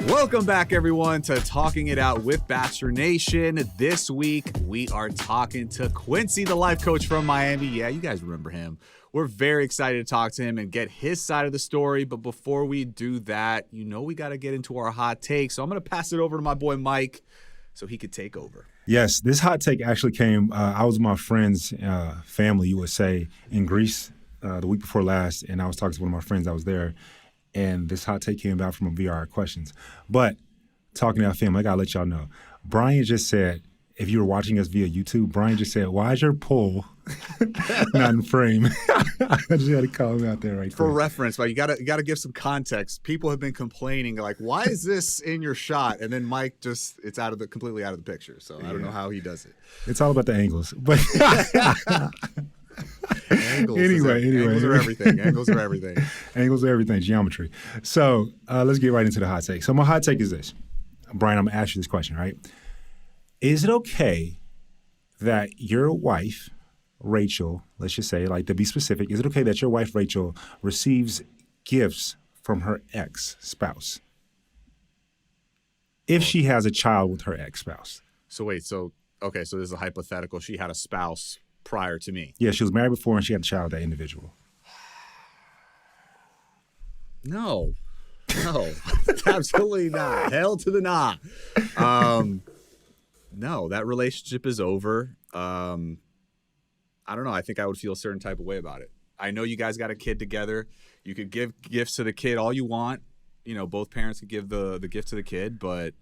Welcome back, everyone, to Talking It Out with Bachelor Nation. This week, we are talking to Quincy, the life coach from Miami. Yeah, you guys remember him. We're very excited to talk to him and get his side of the story. But before we do that, you know we got to get into our hot take. So I'm going to pass it over to my boy Mike so he could take over. Yes, this hot take actually came, I was with my friend's family, you would say, in Greece the week before last, and I was talking to one of my friends that was there, and this hot take came about from a VR questions. But talking to our family, I got to let y'all know, Bryan just said, if you were watching us via YouTube, Bryan just said, why is your poll not in frame? I just got to call him out there right For there. reference, but you gotta give some context. People have been complaining, like, why is this in your shot? And then Mike just, it's completely out of the picture. So I don't know how he does it. It's all about the angles. But Angles are everything. Angles are everything. Angles are everything, geometry. So let's get right into the hot take. So my hot take is this. Bryan, I'm going to ask you this question, right? Is it okay that your wife, Rachel, let's just say, like to be specific, is it okay that your wife, Rachel, receives gifts from her ex-spouse if she has a child with her ex-spouse? So wait, so this is a hypothetical. She had a spouse prior to me. Yeah, she was married before and she had a child with that individual. No, absolutely not. Hell to the nah. No, that relationship is over. I don't know. I think I would feel a certain type of way about it. I know you guys got a kid together. You could give gifts to the kid all you want. You know, both parents could give the gift to the kid, but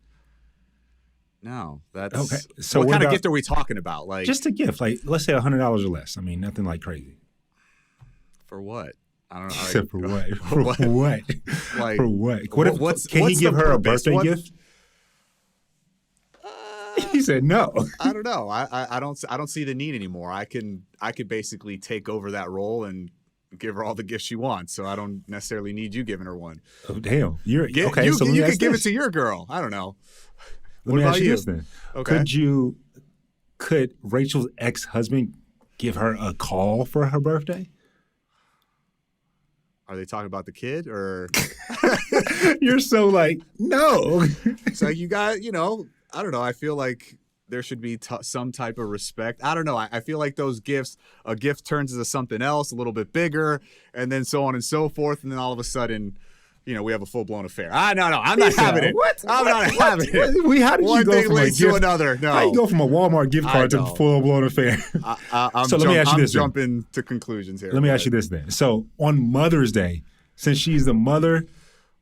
no, that's okay. So what kind of gift are we talking about? Like just a gift, like let's say $100 or less. I mean, nothing like crazy. For what? I don't know. Except for what? For what? Like for what? Can he give her a birthday gift? He said no. I don't know. I don't see the need anymore. I could basically take over that role and give her all the gifts she wants. So I don't necessarily need you giving her one. Oh damn! You're okay. You so you could give it to your girl. I don't know. Let me ask you this then. Okay. Could Rachel's ex-husband give her a call for her birthday? Are they talking about the kid or? You're so like no. So you got, I don't know. I feel like there should be some type of respect. I don't know. I feel like those gifts, a gift turns into something else, a little bit bigger, and then so on and so forth. And then all of a sudden, we have a full-blown affair. No, I'm not having it. What? I'm not having it. How did One you go thing from a leads gift to another. No. How you go from a Walmart gift card to a full-blown affair? I'm jumping to conclusions here. Let me ask you this then. So on Mother's Day, since she's the mother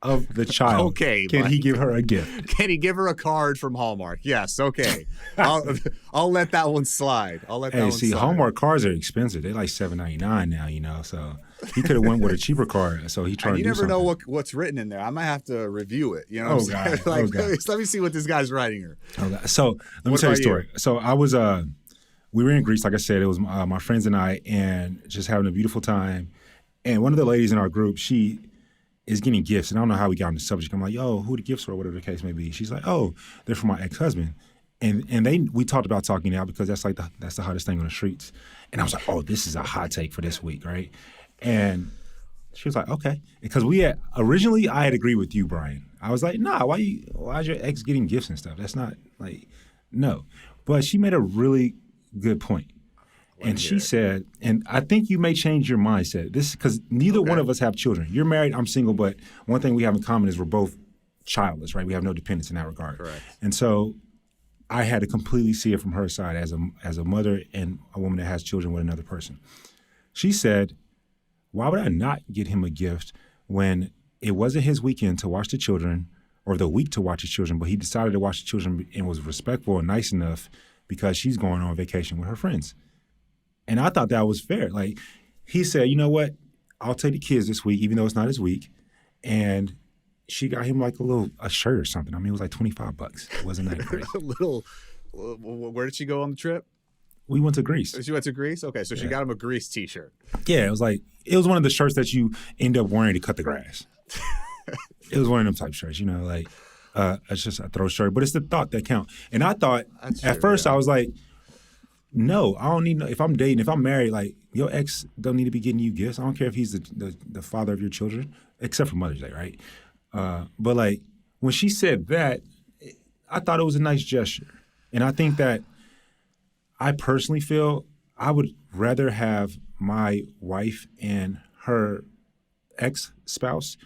of the child, okay, can he give her a gift? Can he give her a card from Hallmark? Yes, okay. I'll let that one slide. Hallmark cards are expensive. They're like $7.99 now, so he could have went with a cheaper card. So he tried to do something. You never know what's written in there. I might have to review it. You know what I'm saying? Let me see what this guy's writing here. Okay. So let me tell you a story. So I was we were in Greece, like I said. It was my friends and I, and just having a beautiful time. And one of the ladies in our group, she is getting gifts, and I don't know how we got on the subject. I'm like, yo, who the gifts were, whatever the case may be. She's like, oh, they're from my ex-husband. And we talked about talking out because that's the hottest thing on the streets. And I was like, oh, this is a hot take for this week, right? And she was like, okay. Because originally I had agreed with you, Bryan. I was like, nah, why's your ex getting gifts and stuff? That's not like, no. But she made a really good point. And she said, and I think you may change your mindset. This because neither one of us have children. You're married, I'm single, but one thing we have in common is we're both childless, right? We have no dependence in that regard. Correct. And so I had to completely see it from her side as a mother and a woman that has children with another person. She said, why would I not get him a gift when it wasn't his weekend to watch the children or the week to watch his children, but he decided to watch the children and was respectful and nice enough because she's going on vacation with her friends. And I thought that was fair. Like, he said, you know what? I'll take the kids this week, even though it's not his week. And she got him like a shirt or something. I mean, it was like $25. It wasn't that great. Where did she go on the trip? We went to Greece. She went to Greece? Okay, so she got him a Greece t-shirt. Yeah, it was one of the shirts that you end up wearing to cut the grass. It was one of them type shirts, it's just a throw shirt. But it's the thought that count. And I thought, at first I was like, no, I don't need if I'm dating, if I'm married, like, your ex don't need to be getting you gifts. I don't care if he's the father of your children, except for Mother's Day, right? But, like, when she said that, I thought it was a nice gesture. And I think that I personally feel I would rather have my wife and her ex-spouse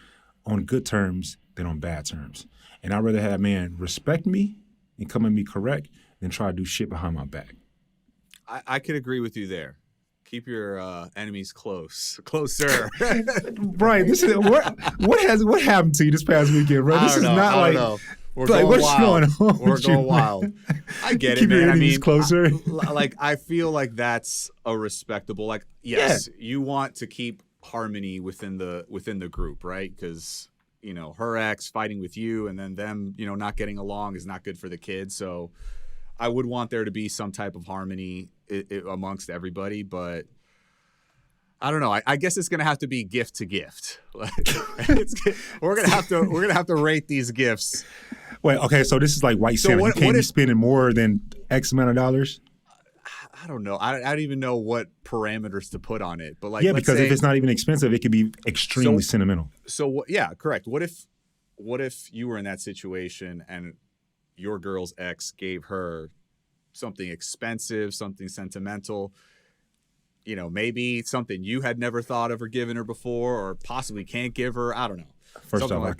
on good terms than on bad terms. And I'd rather have a man respect me and come at me correct than try to do shit behind my back. I could agree with you there. Keep your enemies closer. Bryan, this is what happened to you this past weekend, bro? This is not like we're going wild. We're going wild. I get it, Keep man. your enemies closer. I feel like that's a respectable. Like, yes, you want to keep harmony within the group, right? Because her ex fighting with you, and then them, not getting along is not good for the kids. So, I would want there to be some type of harmony amongst everybody, but I don't know. I guess it's gonna have to be gift to gift. We're gonna have to rate these gifts. Wait, okay, so this is like white Santa. You can't be spending more than X amount of dollars? I don't know. I don't even know what parameters to put on it. But because if it's not even expensive, it could be extremely sentimental. So yeah, correct. What if you were in that situation and your girl's ex gave her something expensive, something sentimental, maybe something you had never thought of or given her before, or possibly can't give her? I don't know. First off,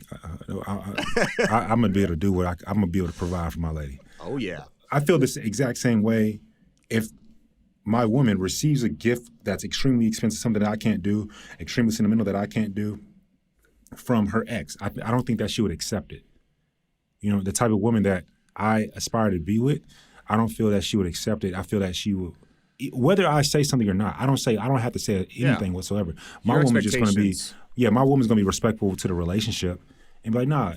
I'm gonna be able to do I'm gonna be able to provide for my lady. Oh yeah. I feel this exact same way. If my woman receives a gift that's extremely expensive, something that I can't do, extremely sentimental that I can't do, from her ex, I don't think that she would accept it. The type of woman that I aspire to be with, I don't feel that she would accept it. I feel that she will, whether I say something or not, I don't have to say anything whatsoever. My woman's just going to be, my woman's going to be respectful to the relationship and be like, nah,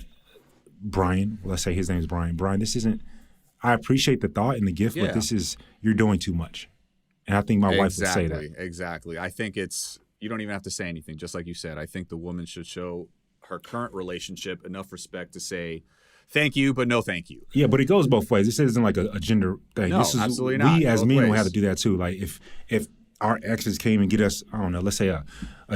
Bryan, let's say his name is Bryan. Bryan, this isn't, I appreciate the thought and the gift, but you're doing too much. And I think my wife would say that. Exactly. I think you don't even have to say anything. Just like you said, I think the woman should show her current relationship enough respect to say, thank you, but no thank you. Yeah, but it goes both ways. This isn't like a gender thing. No, this is, absolutely not. We as men will have to do that too. Like if our exes came and get us, I don't know, let's say a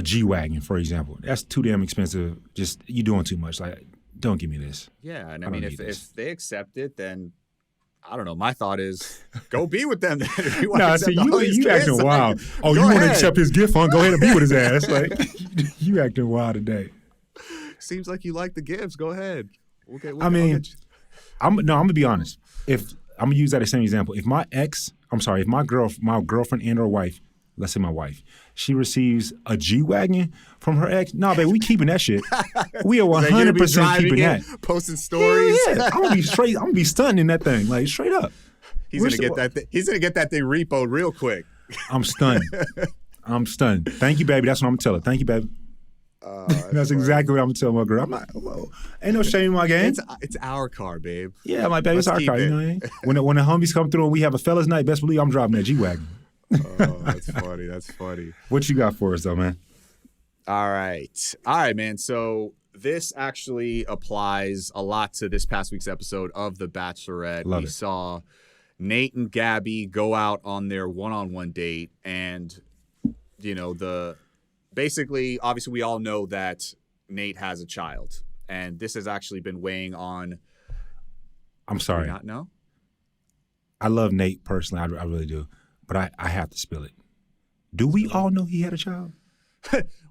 G-Wagon, for example. That's too damn expensive. Just, you doing too much. Like, don't give me this. Yeah, and I mean, if they accept it, then I don't know. My thought is, go be with them. If you want to accept you acting wild. Oh, you want to accept his gift, huh? Go ahead and be with his ass. Like, you acting wild today. Seems like you like the gifts. Go ahead. Okay. I'm gonna be honest. If I'm gonna use that as same example, if my girlfriend and or wife, let's say my wife, she receives a G-Wagon from her ex, nah, babe, we keeping that shit. We are 100% keeping that. Posting stories. Yeah. I'm gonna be stunting in that thing, like straight up. He's gonna get that thing repoed real quick. I'm stunned. Thank you, baby. That's what I'm gonna tell her. Thank you, baby. That's exactly what I'm gonna tell my girl. I'm not, ain't no shame in my game. It's our car, babe. Yeah, my baby, it's our car. You know what I mean? When the homies come through and we have a fellas night, best believe I'm driving that G-Wagon. Oh, that's funny. That's funny. What you got for us, though, man? All right, man. So this actually applies a lot to this past week's episode of The Bachelorette. We saw Nate and Gabby go out on their one-on-one date, and basically, obviously, we all know that Nate has a child, and this has actually been weighing on. I'm sorry. Do you not know? I love Nate personally. I really do, but I have to spill it. Do we all know he had a child?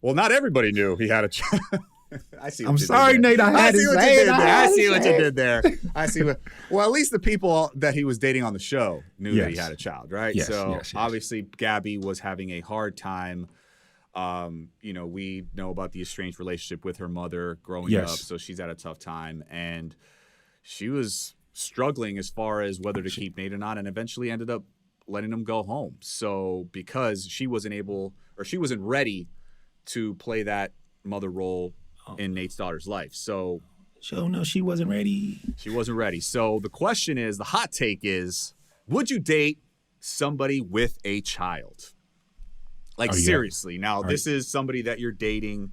Well, not everybody knew he had a child. I see. I'm sorry, Nate. I see what you did there. Well, at least the people that he was dating on the show knew that he had a child, right? Yes, so obviously, Gabby was having a hard time. We know about the estranged relationship with her mother growing up, so she's had a tough time, and she was struggling as far as whether to keep Nate or not, and eventually ended up letting him go home. So because she wasn't ready to play that mother role in Nate's daughter's life. So no, she wasn't ready. She wasn't ready. So the question is, the hot take is, would you date somebody with a child? Like, seriously. Now, this is somebody that you're dating,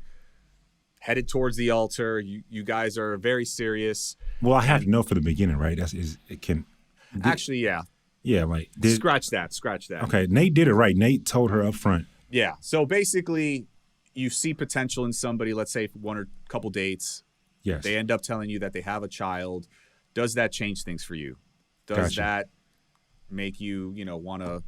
headed towards the altar. You guys are very serious. Well, I have to know for the beginning, right? Actually, yeah. Yeah, like scratch that. Okay, Nate did it right. Nate told her up front. Yeah. So basically, you see potential in somebody, let's say one or couple dates, Yes. They end up telling you that they have a child. Does that change things for you? Does that make you, want to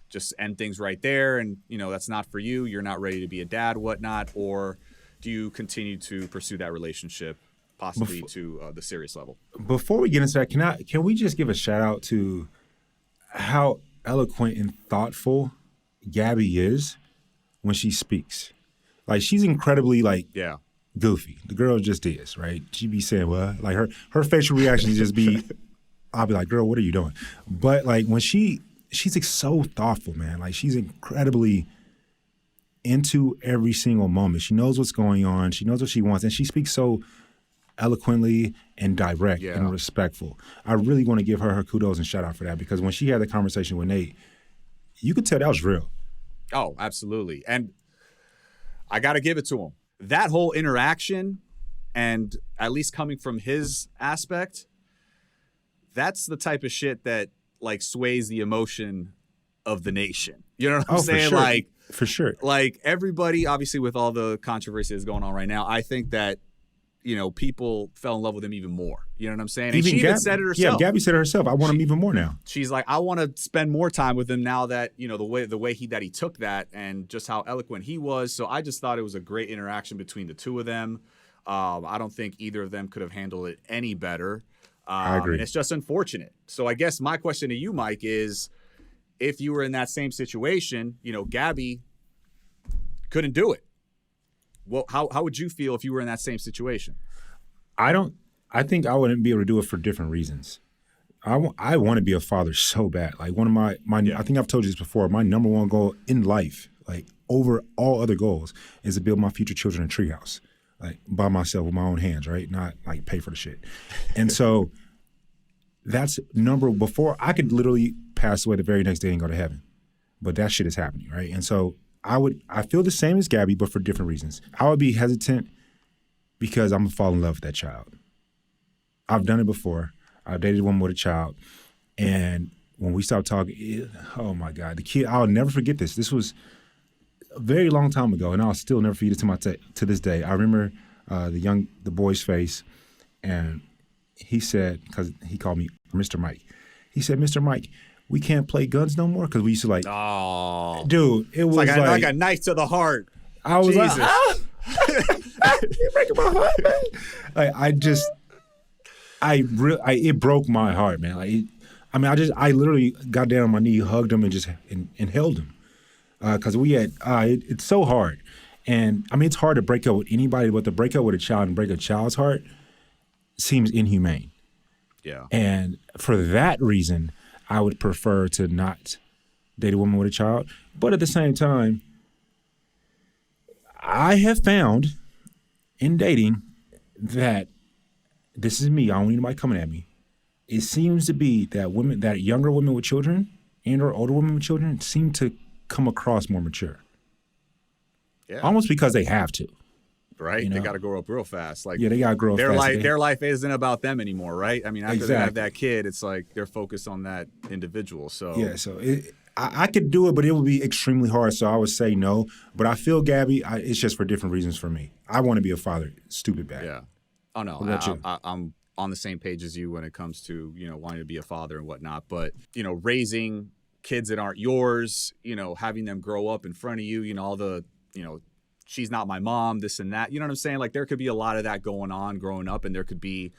just end things right there and, that's not for you, you're not ready to be a dad, whatnot, or do you continue to pursue that relationship possibly to the serious level? Before we get into that, can we just give a shout out to how eloquent and thoughtful Gabby is when she speaks? Like, she's incredibly goofy. The girl just is, right? She be saying, what? Like her facial reactions just be, I'll be like, girl, what are you doing? But like when she's like so thoughtful, man. Like, she's incredibly into every single moment. She knows what's going on. She knows what she wants. And she speaks so eloquently and direct and respectful. I really want to give her kudos and shout out for that, because when she had the conversation with Nate, you could tell that was real. Oh, absolutely. And I got to give it to him. That whole interaction, and at least coming from his aspect, that's the type of shit that like sways the emotion of the nation. You know what I'm saying? For sure. For sure. Like, everybody, obviously with all the controversy that's going on right now, I think that, people fell in love with him even more. You know what I'm saying? And she even said it herself. Yeah, Gabby said it herself. I want him even more now. She's like, I want to spend more time with him now that, the way he took that and just how eloquent he was. So I just thought it was a great interaction between the two of them. I don't think either of them could have handled it any better. I agree. And it's just unfortunate. So I guess my question to you, Mike, is if you were in that same situation, Gabby couldn't do it. Well, how would you feel if you were in that same situation? I think I wouldn't be able to do it for different reasons. I want to be a father so bad. Like, one of my I think I've told you this before, my number one goal in life, like over all other goals, is to build my future children a treehouse, like by myself with my own hands, right? Not like pay for the shit. And so that's before I could literally pass away the very next day and go to heaven. But that shit is happening, right? And so I feel the same as Gabby, but for different reasons. I would be hesitant because I'm gonna fall in love with that child. I've done it before. I've dated a woman with a child, and when we stopped talking, oh my God, the kid, I'll never forget this. This was a very long time ago, and I'll still never forget it to this day. I remember the boy's face, and he said, because he called me Mr. Mike, he said, Mr. Mike, we can't play guns no more, because we used to Oh, dude, it was like a knife to the heart. I was Jesus. You're breaking my heart, man. It broke my heart, man. I literally got down on my knee, hugged him, and held him, because we had it's so hard, and it's hard to break up with anybody, but to break up with a child and break a child's heart seems inhumane. Yeah, and for that reason, I would prefer to not date a woman with a child. But at the same time, I have found in dating that this is me. I don't need anybody coming at me. It seems to be that younger women with children and/or older women with children seem to come across more mature. Yeah, almost because they have to. Right, they got to grow up real fast. Like, they got to grow up fast. Their life isn't about them anymore, right? After they have Exactly. that kid, it's like they're focused on that individual. So I could do it, but it would be extremely hard. So I would say no. But I feel, Gabby, it's just for different reasons for me. I want to be a father, stupid bad. Yeah. Oh no, I'm on the same page as you when it comes to wanting to be a father and whatnot. But raising kids that aren't yours, having them grow up in front of you, all the she's not my mom, this and that. You know what I'm saying? Like, there could be a lot of that going on growing up, and there could be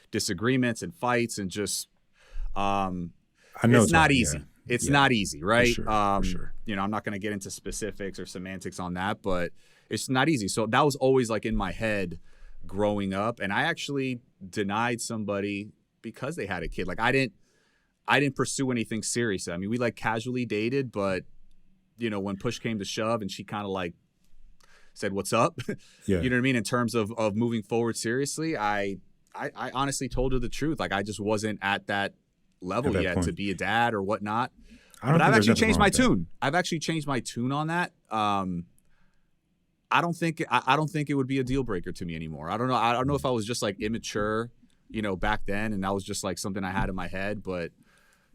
disagreements and fights and just I know it's not easy. Yeah. It's not easy, right? For sure. I'm not going to get into specifics or semantics on that, but it's not easy. So that was always like in my head growing up, and I actually denied somebody because they had a kid. Like, I didn't pursue anything serious. We like casually dated, but when push came to shove and she kind of like said, what's up? Yeah. You know what I mean? In terms of moving forward seriously, I honestly told her the truth. Like, I just wasn't at that level yet to be a dad or whatnot. But I've actually changed my tune. I've actually changed my tune on that. I don't think it would be a deal breaker to me anymore. I don't know. I don't know if I was just like immature, back then, and that was just like something I had in my head. But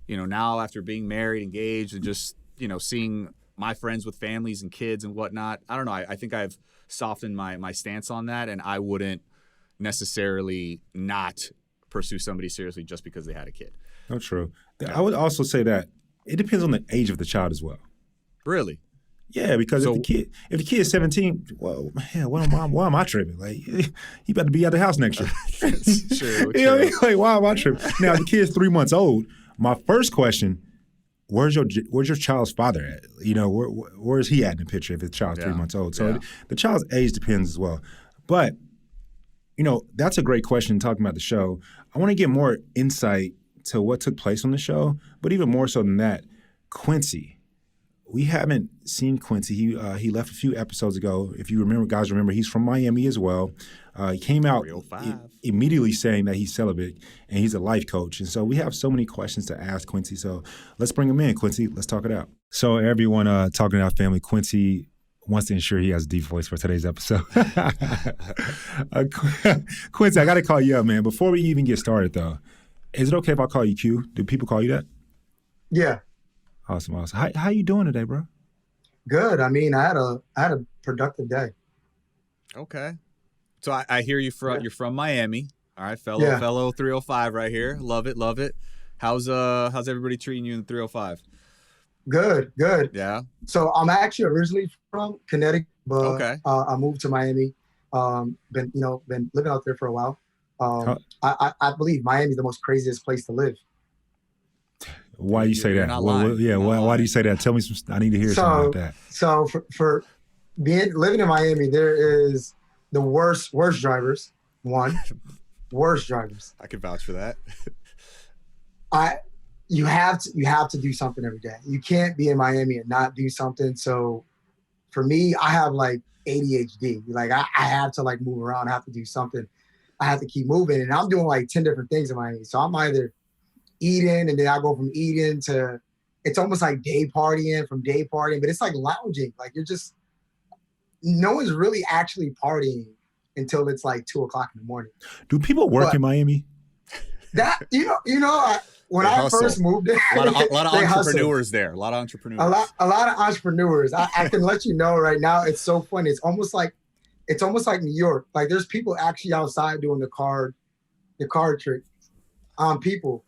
now after being married, engaged, and just seeing my friends with families and kids and whatnot, I don't know. I think I've softened my stance on that, and I wouldn't necessarily not pursue somebody seriously just because they had a kid. No, true. I would also say that it depends on the age of the child as well. Really? Yeah, because if the kid is 17, well, hell, why am I tripping? Like, he about to be out the house next year. True. You know what I mean? Like, why am I tripping? Now, if the kid's 3 months old, my first question, where's your child's father at? You know, where is he at in the picture if his child's 3 months old? So the child's age depends as well. But, you know, that's a great question talking about the show. I want to get more insight to what took place on the show, but even more so than that, Quincy. We haven't seen Quincy. He left a few episodes ago. If you remember, he's from Miami as well. He came out immediately saying that he's celibate and he's a life coach. And so we have so many questions to ask Quincy. So let's bring him in, Quincy. Let's talk it out. So everyone talking to our family, Quincy wants to ensure he has a deep voice for today's episode. Quincy, I got to call you up, man. Before we even get started, though, is it okay if I call you Q? Do people call you that? Yeah. Awesome. How you doing today, bro? Good. I mean, I had a productive day. Okay. So I hear you're from Miami. All right, fellow 305 right here. Love it. How's everybody treating you in the 305? Good. Yeah. So I'm actually originally from Connecticut, but okay. I moved to Miami. Been living out there for a while. I believe Miami is the most craziest place to live. Why you say that? Why do you say that? Tell me some. I need to hear something about that. So for living in Miami, there is the worst drivers. Worst drivers. I can vouch for that. You have to do something every day. You can't be in Miami and not do something. So for me, I have like ADHD. Like I have to like move around. I have to do something. I have to keep moving, and I'm doing like 10 different things in Miami. So I'm either eating, and then I go from eating to, it's almost like day partying, but it's like lounging. Like no one's really actually partying until it's like 2:00 in the morning. Do people work in Miami? That, when I first moved there, a lot of entrepreneurs there. A lot of entrepreneurs. A lot of entrepreneurs. I can let you know right now, it's so funny. It's almost like New York. Like there's people actually outside doing the card trick on people.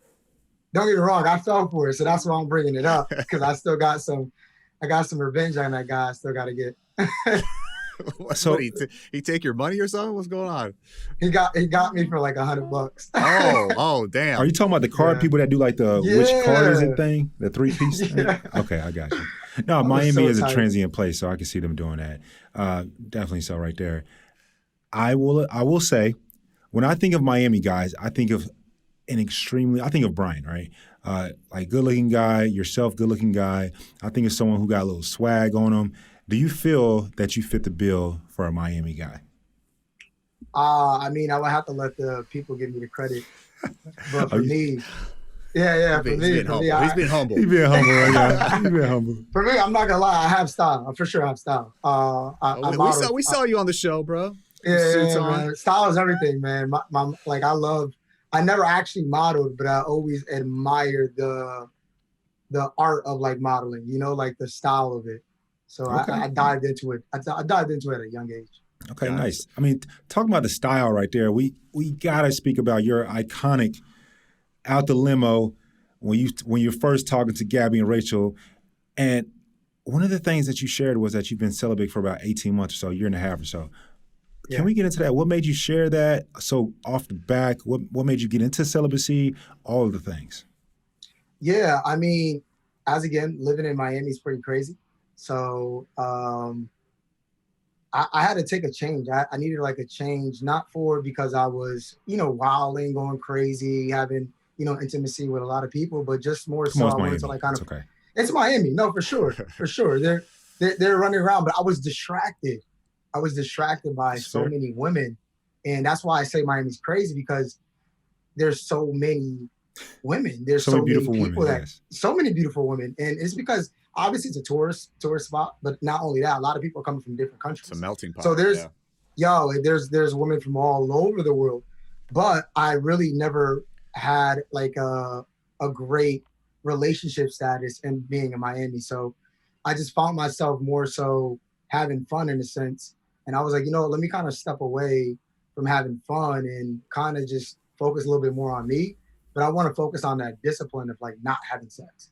Don't get me wrong, I fell for it, so that's why I'm bringing it up, because I still got some revenge on that guy I still got to get. So he take your money or something? What's going on? He got me for like $100. Oh, damn. Are you talking about the card people that do like the which card is it thing? The 3-piece thing? Okay, I got you. No, Miami is a transient place, so I can see them doing that. Definitely so right there. I will say, when I think of Miami guys, I think of Bryan, right? Like good-looking guy, yourself, good-looking guy. I think of someone who got a little swag on him. Do you feel that you fit the bill for a Miami guy? I mean, I would have to let the people give me the credit. But for me, for me, he's being humble. He's being humble right now. He's being humble. For me, I'm not gonna lie, I have style. I for sure have style. We saw you on the show, bro. Yeah, man. Style is everything, man. I never actually modeled, but I always admired the art of like modeling, like the style of it. So okay. I dived into it. I dived into it at a young age. Okay, nice. I mean, talking about the style right there, we gotta speak about your iconic out the limo when you're first talking to Gabby and Rachel. And one of the things that you shared was that you've been celibate for about 18 months or so, a year and a half or so. Can we get into that? What made you share that so off the back? What made you get into celibacy? All of the things. Yeah, I mean, again, living in Miami is pretty crazy. So I had to take a change. I needed like a change, not because I was, wilding, going crazy, having, intimacy with a lot of people, but just more so I wanted to like kind of. Okay. It's Miami, no, for sure, for sure. They're running around, but I was distracted. By so many women, and that's why I say Miami's crazy, because there's so many women. There's so many people so many beautiful women, and it's because obviously it's a tourist spot, but not only that, a lot of people are coming from different countries. It's a melting pot. So there's women from all over the world, but I really never had like a great relationship status and being in Miami. So I just found myself more so having fun in a sense. And I was like, let me kind of step away from having fun and kind of just focus a little bit more on me. But I want to focus on that discipline of like not having sex,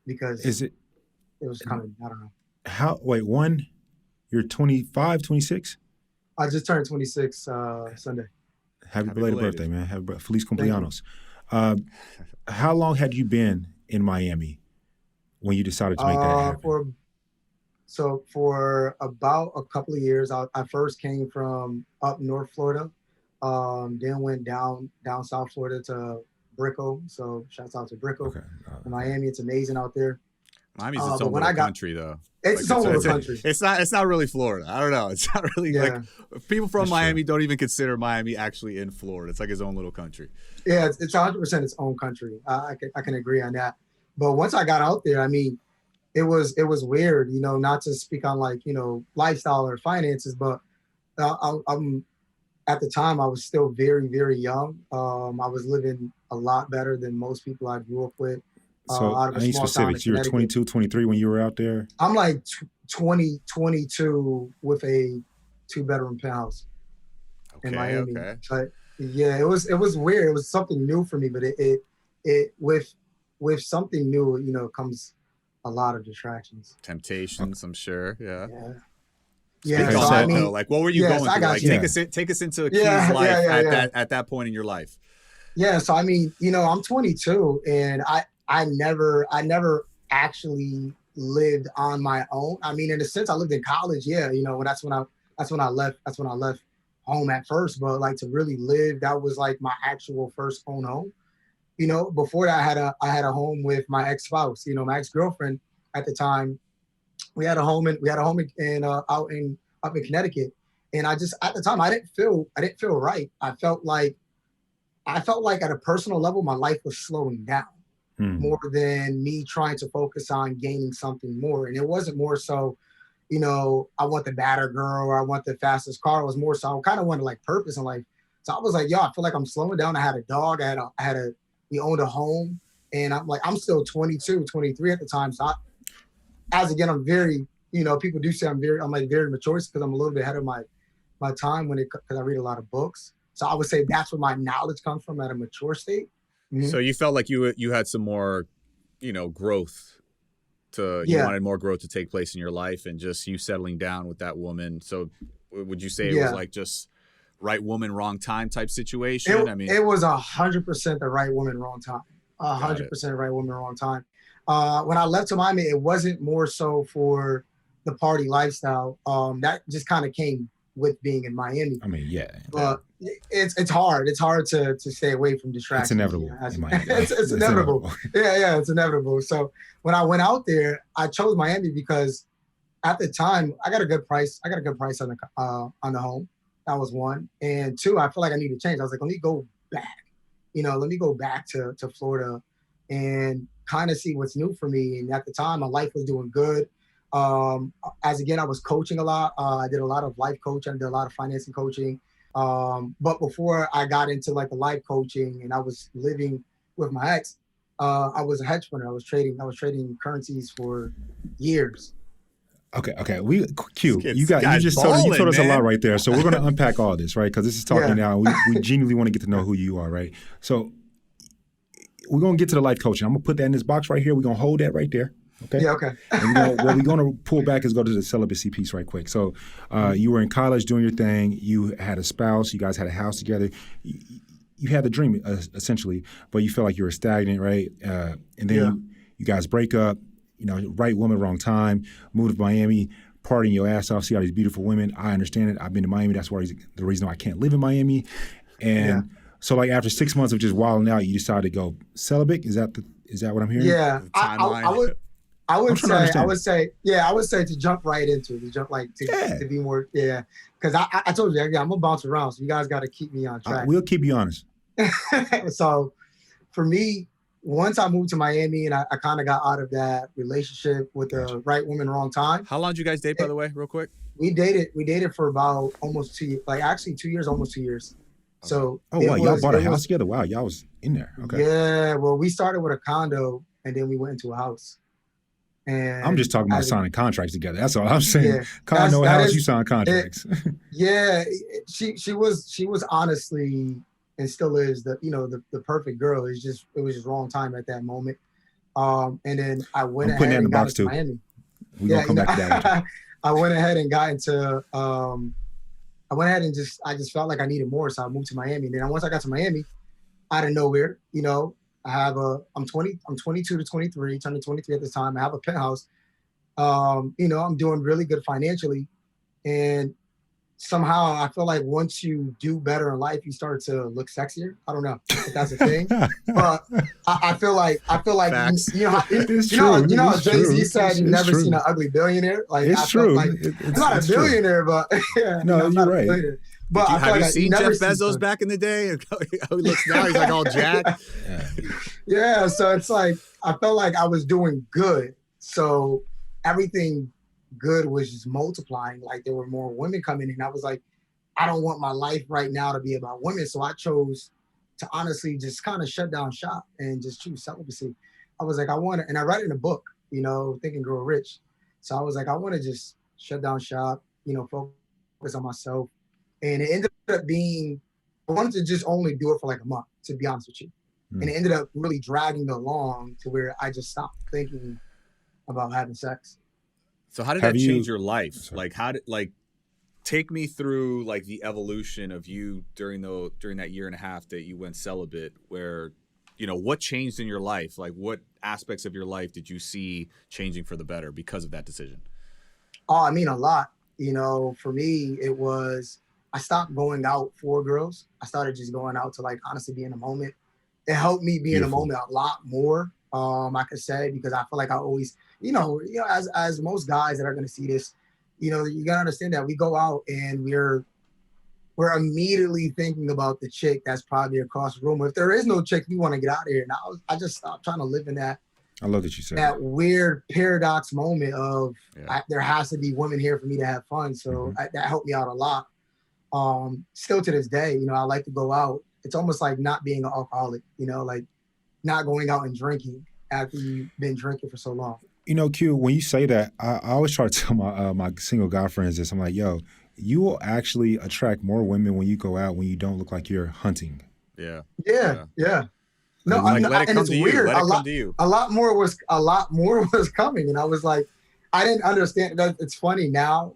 because it was kind of, I don't know. You're 25, 26? I just turned 26 Sunday. Happy belated birthday, man. Feliz cumpleaños. How long had you been in Miami when you decided to make that happen? For about a couple of years, I first came from up North Florida, then went down South Florida to Brickell. So shouts out to Brickell. Okay. Miami, it's amazing out there. Miami's its own little country, though. It's its own little country. It's not really Florida. I don't know. It's not really like people from Miami don't even consider Miami actually in Florida. It's like its own little country. Yeah, it's 100% its own country. I can agree on that. But once I got out there, I mean, it was weird, not to speak on like, lifestyle or finances, but I'm at the time I was still very, very young. I was living a lot better than most people I grew up with. So I need specifics. You were 22, 23 when you were out there? I'm like 20, 22 with a 2-bedroom penthouse in Miami. Okay. But yeah, it was weird. It was something new for me, but it with something new, comes a lot of distractions. Temptations, I'm sure. Yeah. Yeah. So I mean, like, what were you going through? Like, take us into Key's life at that point in your life. Yeah. So I mean, I'm 22, and I never actually lived on my own. I mean, in a sense, I lived in college. Yeah, that's when I left home at first. But like to really live, that was like my actual first own home. Before that, I had a home with my ex-spouse. My ex-girlfriend at the time. We had a home in up in Connecticut, and at the time I didn't feel right. I felt like at a personal level, my life was slowing down. More than me trying to focus on gaining something more. And it wasn't more so, I want the badder girl or I want the fastest car. It was more so I kind of wanted like purpose in life. So I was like, I feel like I'm slowing down. I had a dog. We owned a home, and I'm still 22, 23 at the time. So I'm very, people do say I'm like very mature because I'm a little bit ahead of my time because I read a lot of books. So I would say that's where my knowledge comes from at a mature state. Mm-hmm. So you felt like you had some more, growth you wanted more growth to take place in your life, and just you settling down with that woman. So would you say it was like just right woman, wrong time type situation? It was 100% the right woman, wrong time. 100% right woman, wrong time. When I left to Miami, it wasn't more so for the party lifestyle. That just kind of came with being in Miami. I mean, yeah. But it's hard. It's hard to stay away from distractions. It's inevitable. It's inevitable. Yeah, it's inevitable. So when I went out there, I chose Miami because at the time I got a good price. I got a good price on the home. That was one. And two, I feel like I need to change. I was like, let me go back. Let me go back to Florida and kind of see what's new for me. And at the time, my life was doing good. I was coaching a lot. I did a lot of life coaching. I did a lot of financing coaching. But before I got into like the life coaching and I was living with my ex, I was a hedge fund. I was trading currencies for years. Okay. You told us a lot right there. So we're going to unpack all this, right? Because this is talking now. We genuinely want to get to know who you are, right? So we're going to get to the life coaching. I'm going to put that in this box right here. We're going to hold that right there. Okay. Yeah. Okay. And what we're going to pull back is go to the celibacy piece right quick. So you were in college doing your thing. You had a spouse. You guys had a house together. You had the dream essentially, but you felt like you were stagnant, right? And then you guys break up. Right woman, wrong time. Moved to Miami, partying your ass off. See all these beautiful women. I understand it. I've been to Miami. That's why the reason why I can't live in Miami. And so, like after 6 months of just wilding out, you decided to go celibate. Is that what I'm hearing? Yeah, I would say to jump right into it, to be more, because I told you, I'm gonna bounce around, so you guys got to keep me on track. We'll keep you honest. So, for me, once I moved to Miami and I kind of got out of that relationship with the right woman, wrong time. How long did you guys date, by the way, real quick? We dated for about almost 2 years, actually 2 years, almost 2 years. Okay. So, y'all bought a house together? Wow, y'all was in there. Okay. Yeah, well, we started with a condo and then we went into a house. And I'm just talking about signing contracts together. That's all I'm saying. Yeah, I know how else you sign contracts. She was honestly, and still is, the perfect girl. It was just wrong time at that moment. And then I went ahead and got into Miami. We're gonna come back to that one. I went ahead and got into I went ahead and I just felt like I needed more, so I moved to Miami. And then once I got to Miami, out of nowhere, I'm 22 to 23, turning 23 at this time. I have a penthouse. I'm doing really good financially, and somehow I feel like once you do better in life, you start to look sexier. I don't know if that's a thing, but I feel like Facts. Jay-Z said you've never seen an ugly billionaire. Like it's true. I'm not a billionaire, but no, you're right. But have you seen Jeff Bezos back in the day? How he looks now, he's like all jacked. Yeah, so it's like I felt like I was doing good. So everything good was just multiplying. Like there were more women coming in. I was like, I don't want my life right now to be about women. So I chose to honestly just kind of shut down shop and just choose celibacy. I was like, and I read it in a book, Think and Grow Rich. So I was like, I want to just shut down shop, focus on myself. And it ended up being, I wanted to just only do it for like a month, to be honest with you. And it ended up really dragging along to where I just stopped thinking about having sex. So how did that change your life? Like take me through like the evolution of you during that year and a half that you went celibate, where, what changed in your life? Like what aspects of your life did you see changing for the better because of that decision? Oh, I mean, a lot. For me, it was, I stopped going out for girls. I started just going out to like honestly be in the moment. It helped me be in the moment a lot more, I could say, because I feel like I always, as most guys that are going to see this, you got to understand that we go out and we're immediately thinking about the chick that's probably across the room. If there is no chick, we want to get out of here. And I just stopped trying to live in that. I love that you said that weird paradox moment of there has to be women here for me to have fun. So that helped me out a lot. Still to this day, I like to go out. It's almost like not being an alcoholic, like not going out and drinking after you've been drinking for so long. Q, when you say that, I always try to tell my single guy friends this. I'm like, yo, you will actually attract more women when you go out when you don't look like you're hunting. Yeah. No, let it come it's to weird. you. Let it come to you. A lot more was coming, and I was like, I didn't understand. It's funny now,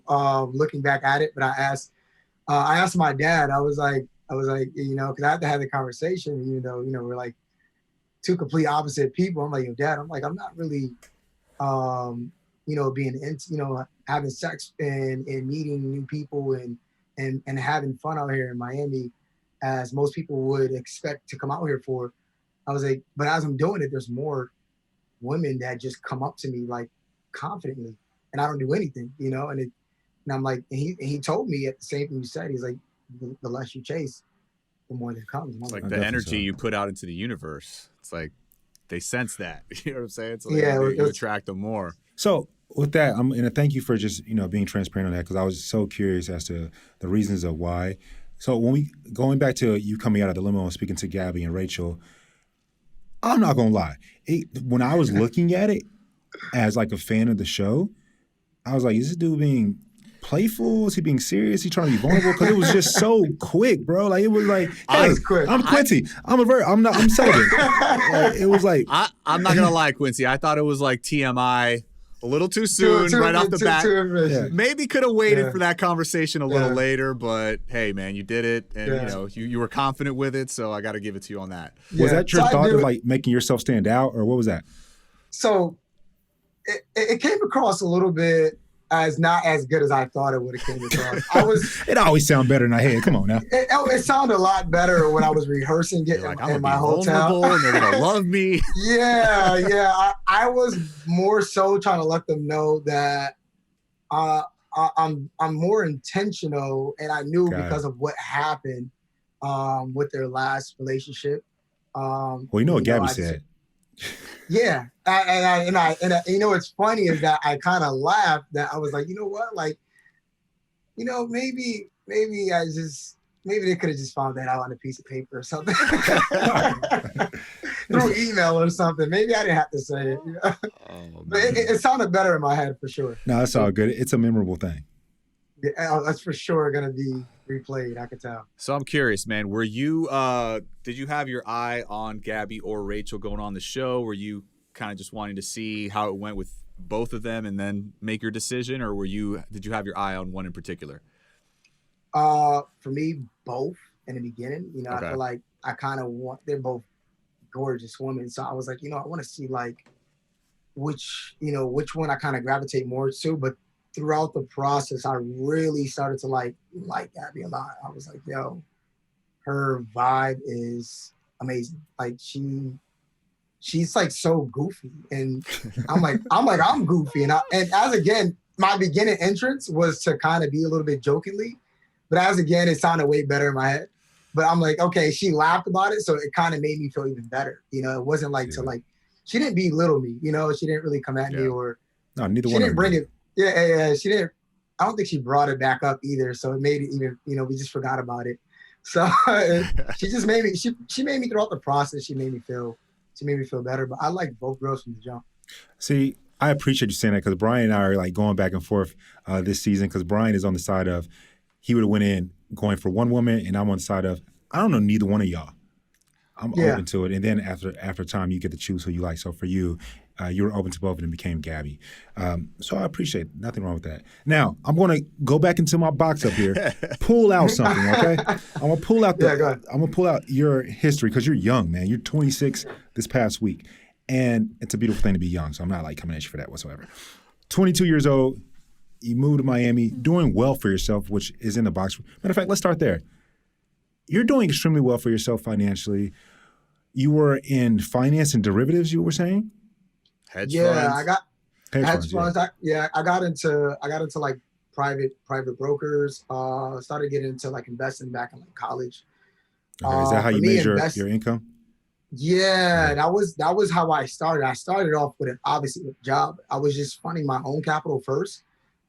looking back at it. But I asked my dad. I was like, because I had to have the conversation. Even though we're like two complete opposite people. I'm like, yo, Dad. I'm like, I'm not really, being into, having sex and meeting new people and having fun out here in Miami, as most people would expect to come out here for. I was like, but as I'm doing it, there's more women that just come up to me like confidently, and I don't do anything, and I'm like, and he told me at the same thing you said. He's like, the less you chase, the more there comes. It's like the energy you put out into the universe. It's like they sense that. You know what I'm saying? It's like you attract them more. So with that, and thank you for just being transparent on that, because I was so curious as to the reasons of why. So going back to you coming out of the limo and speaking to Gabby and Rachel, I'm not gonna lie. When I was looking at it as like a fan of the show, I was like, is this dude being playful? Is he being serious? Is he trying to be vulnerable? Because it was just so quick, bro. Like it was like, hey, I'm Quincy. I'm celibate. It was like, I'm not gonna lie, Quincy. I thought it was like TMI. A little too soon, right off the bat. Maybe could have waited for that conversation a little later, but hey, man, you did it, and you were confident with it, so I got to give it to you on that. Was that your thought of like making yourself stand out, or what was that? So it came across a little bit as not as good as I thought it would have came across. It always sounds better in my head. Come on now. It sounded a lot better when I was rehearsing it in my hotel. And they're gonna love me. Yeah. I was more so trying to let them know that I'm more intentional, and I knew because of what happened with their last relationship. Well, what Gabby said. Yeah, and what's funny is that I kind of laughed. That I was like, you know what, like, maybe they could have just found that out on a piece of paper or something, through email or something. Maybe I didn't have to say it. Oh But it sounded better in my head for sure. No, that's all good. It's a memorable thing. Yeah, that's for sure gonna be replayed. I could tell. So I'm curious, man. Were you? Did you have your eye on Gabby or Rachel going on the show? Were you kind of just wanting to see how it went with both of them and then make your decision, or did you have your eye on one in particular? For me, both in the beginning. You know, Okay. I feel like I kind of they're both gorgeous women. So I was like, I want to see like which one I kind of gravitate more to. But throughout the process, I really started to like Gabby a lot. I was like, yo, her vibe is amazing. Like she's like so goofy. And I'm goofy. And as again, my beginning entrance was to kind of be a little bit jokingly, but as again, it sounded way better in my head. But I'm like, okay, she laughed about it, so it kind of made me feel even better. It wasn't like she didn't belittle me. She didn't really come at me or no, neither she one. Didn't bring it. Yeah. She didn't. I don't think she brought it back up either. So it made it even. We just forgot about it. So she just made me. She made me throughout the process. She made me feel better. But I like both girls from the jump. See, I appreciate you saying that because Bryan and I are like going back and forth this season because Bryan is on the side of he would have went in going for one woman, and I'm on the side of I don't know neither one of y'all. I'm open to it, and then after time, you get to choose who you like. So for you, you were open to both, and it became Gabby. So I appreciate it. Nothing wrong with that. Now I'm going to go back into my box up here, pull out something. Okay, I'm gonna pull out I'm gonna pull out your history because you're young, man. You're 26 this past week, and it's a beautiful thing to be young. So I'm not like coming at you for that whatsoever. 22 years old. You moved to Miami, doing well for yourself, which is in the box. Matter of fact, let's start there. You're doing extremely well for yourself financially. You were in finance and derivatives, you were saying? Hedge funds? I got hedge funds. I got into like private brokers. Started getting into like investing back in like college. Okay, is that how you measure your income? Yeah, that was how I started. I started off with obviously with a job. I was just funding my own capital first.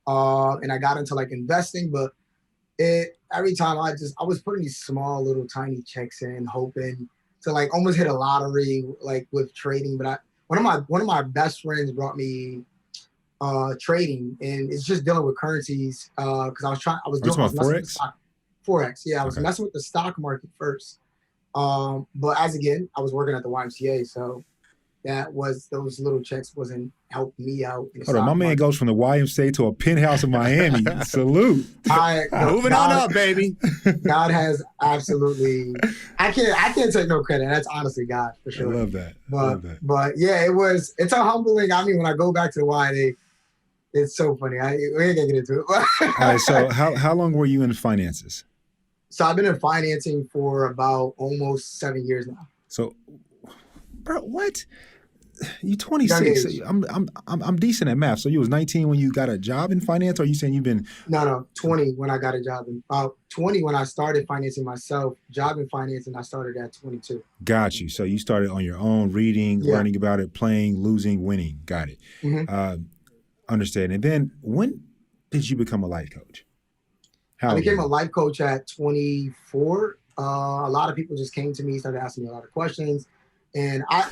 And I got into like investing, but every time I was putting these small little tiny checks in, hoping to like almost hit a lottery like with trading. But one of my best friends brought me trading, and it's just dealing with currencies because I was doing Forex. Forex, yeah, I was messing with the stock market first. But as again, I was working at the YMCA, so those little checks wasn't helping me out. Hold on, my man goes from the YMCA to a penthouse in Miami. Salute. Moving on up, baby. God has absolutely. I can't take no credit. That's honestly God for sure. I love that. But yeah, it's a humbling. I mean, when I go back to the Y, it's so funny. We ain't gonna get into it. All right. So how long were you in finances? So I've been in financing for about almost 7 years now. So, bro, what? You 26. I'm decent at math. So you was 19 when you got a job in finance, or are you saying you've been? No, 20 when I got a job. 20 when I started financing myself. Job in finance, and I started at 22. Got you. So you started on your own, reading, learning about it, playing, losing, winning. Got it. Mm-hmm. Understand. And then when did you become a life coach? I became a life coach at 24. A lot of people just came to me, started asking me a lot of questions. And I'm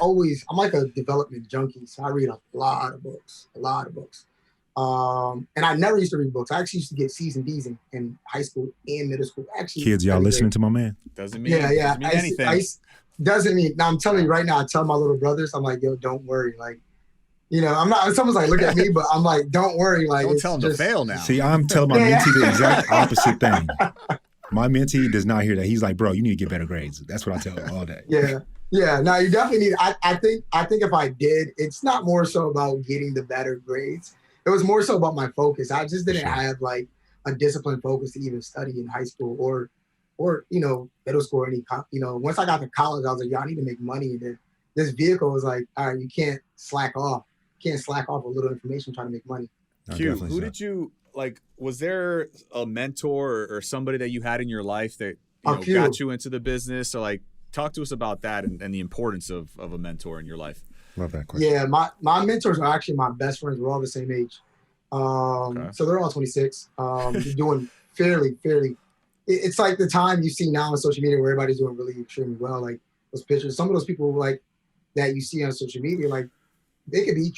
like a development junkie. So I read a lot of books. And I never used to read books. I actually used to get C's and D's in high school and middle school. Actually, kids, y'all listening to my man? Doesn't mean anything. Doesn't mean, now I'm telling you right now, I tell my little brothers, I'm like, yo, don't worry. Like, I'm not, someone's like, look at me, but I'm like, don't worry. Like, don't tell them to fail now. See, I'm telling my mentee the exact opposite thing. My mentee does not hear that. He's like, bro, you need to get better grades. That's what I tell him all day. Yeah. No, you definitely need, I think if I did, it's not more so about getting the better grades. It was more so about my focus. I just didn't have like a disciplined focus to even study in high school or middle school or any, once I got to college, I was like, yo, I need to make money. And then this vehicle was like, all right, you can't slack off. Can't slack off a little information trying to make money. Q, who did you like? Was there a mentor or somebody that you had in your life that got you into the business? Or like, talk to us about that and the importance of a mentor in your life. Love that question. Yeah, my mentors are actually my best friends. We're all the same age, so they're all 26. Doing fairly. It's like the time you see now on social media where everybody's doing really extremely well. Like those pictures, some of those people like that you see on social media, like they could be,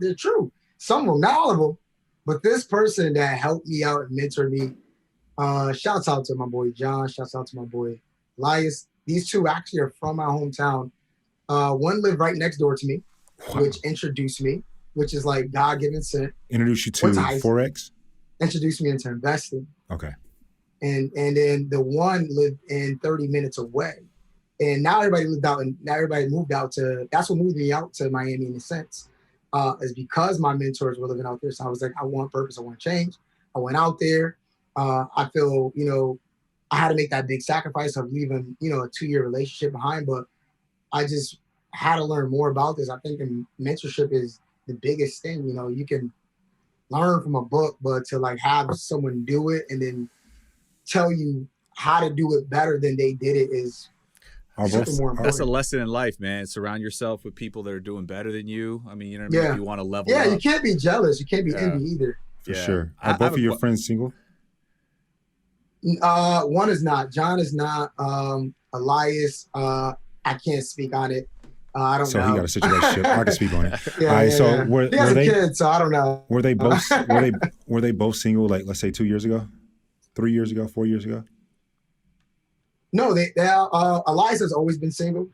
they're true. Some of them, not all of them, but this person that helped me out and mentored me, shouts out to my boy John, shouts out to my boy Elias. These two actually are from my hometown. One lived right next door to me, which introduced me, which is like God-given sent. Introduced you to Forex? Introduced me into investing. Okay. And then the one lived in 30 minutes away. And now everybody moved out to, that's what moved me out to Miami in a sense, is because my mentors were living out there. So I was like, I want purpose, I want change. I went out there. I feel, I had to make that big sacrifice of leaving, a 2-year relationship behind, but I just had to learn more about this. I think mentorship is the biggest thing. You can learn from a book, but to like have someone do it and then tell you how to do it better than they did it is something more important. That's a lesson in life, man. Surround yourself with people that are doing better than you. I mean, what I mean? If you want to level up. Yeah, you can't be jealous. You can't be envy either. For sure. Are both of your friends single? One is not. John is not. Elias, I can't speak on it. I don't know. So he got a situationship. I can speak on it. Yeah, all right. So he has a kid, so I don't know. Were they both? were they both single? Like, let's say 2 years ago, 3 years ago, 4 years ago. No, Elias has always been single.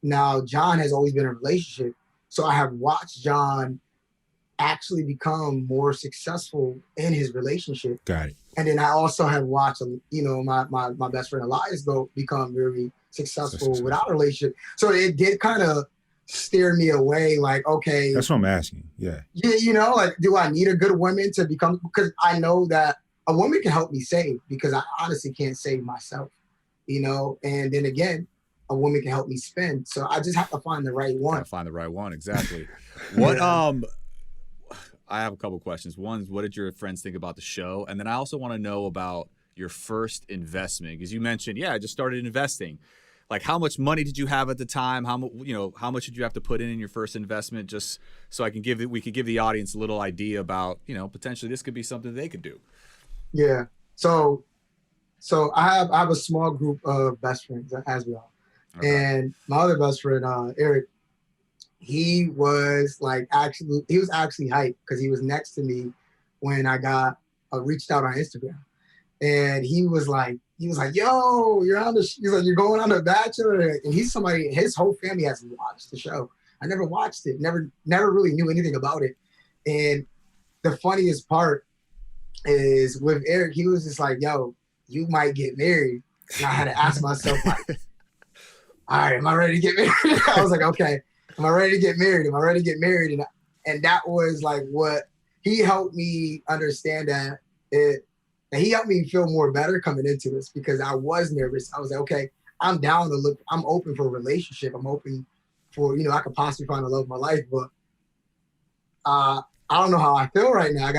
Now John has always been in a relationship. So I have watched John actually become more successful in his relationship. Got it. And then I also have watched, my best friend Elias become very successful without a relationship. So it did kind of steer me away. Like, okay, that's what I'm asking. Yeah. Yeah, like, do I need a good woman to become? Because I know that a woman can help me save, because I honestly can't save myself. And then again, a woman can help me spend. So I just have to find the right one. Find the right one, exactly. What I have a couple questions. One, what did your friends think about the show? And then I also want to know about your first investment, because you mentioned, I just started investing. Like, how much money did you have at the time? How much did you have to put in your first investment? Just so we could give the audience a little idea about, potentially this could be something they could do. Yeah. So I have a small group of best friends, as we all. Okay. And my other best friend, Eric, he was actually hyped because he was next to me when I got reached out on Instagram, and he was like, yo, you're going on The Bachelor, and he's somebody, his whole family has watched the show. I never watched it, never really knew anything about it. And the funniest part is with Eric, he was just like, yo, you might get married. And I had to ask myself, like, all right, am I ready to get married? I was like, okay, am I ready to get married? Am I ready to get married? And that was like what he helped me understand, that he helped me feel more better coming into this, because I was nervous. I was like, okay, I'm down to look, I'm open for a relationship. I'm open for, I could possibly find the love of my life, but I don't know how I feel right now.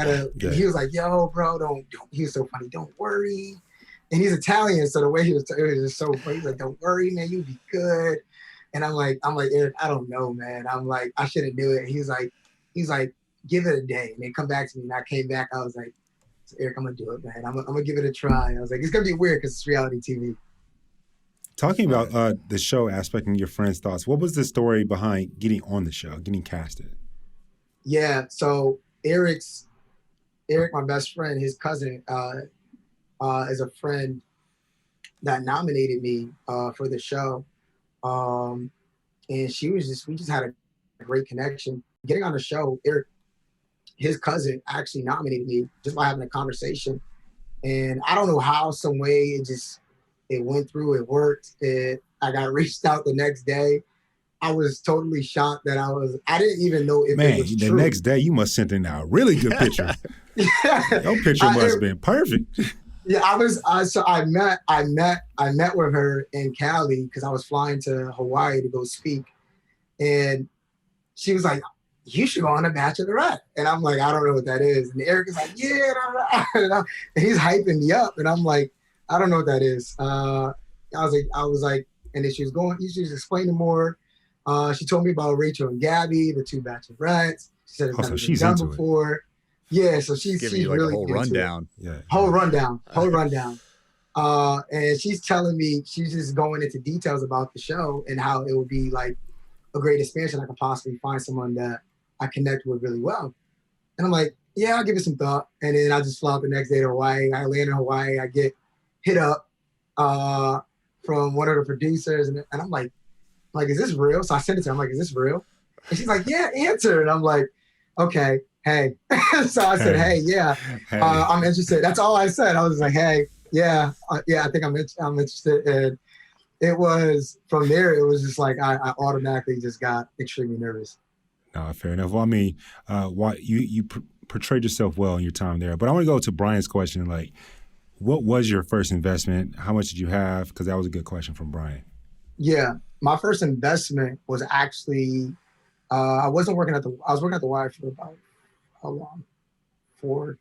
He was like, yo, bro, don't, he was so funny. Don't worry. And he's Italian. So the way it was just so funny. He's like, don't worry, man, you'll be good. And I'm like, Eric, I don't know, man. I'm like, I shouldn't do it. He's like, give it a day. And they come back to me, and I came back. I was like, Eric, I'm gonna do it, man. I'm gonna give it a try. I was like, it's gonna be weird because it's reality TV. Talking about the show aspect and your friends' thoughts, what was the story behind getting on the show, getting casted? Yeah, so Eric, my best friend, his cousin, is a friend that nominated me for the show. And we just had a great connection. Getting on the show, Eric, his cousin, actually nominated me just by having a conversation. And I don't know how, some way, it went through, it worked. I got reached out the next day. I was totally shocked that I didn't even know if it was true. The next day you must send in a really good picture. Your picture must have been perfect. Yeah, I met with her in Cali because I was flying to Hawaii to go speak. And she was like, you should go on a Bachelorette. And I'm like, I don't know what that is. And Eric is like, yeah, and he's hyping me up. And I'm like, I don't know what that is. I was like, and then she was explaining more. She told me about Rachel and Gabby, the two Bachelorettes. She said it's never been done before. Yeah, so she's giving you like really a whole rundown. Yeah. Whole rundown. And she's telling me, she's just going into details about the show and how it will be like a great expansion, I could possibly find someone that I connect with really well. And I'm like, yeah, I'll give it some thought. And then I just fly out the next day to Hawaii. I land in Hawaii. I get hit up from one of the producers. And I'm like, is this real? So I sent it to her. I'm like, is this real? And she's like, yeah, answer. And I'm like, okay, hey. So I said, hey, yeah, I'm interested. That's all I said. I was like, hey, yeah, I think I'm interested. And it was, from there, it was just like, I automatically just got extremely nervous. No, fair enough. Well, I mean, why you portrayed yourself well in your time there. But I want to go to Bryan's question. Like, what was your first investment? How much did you have? Because that was a good question from Bryan. Yeah, my first investment was actually, I was working at the Y for about, how long? 4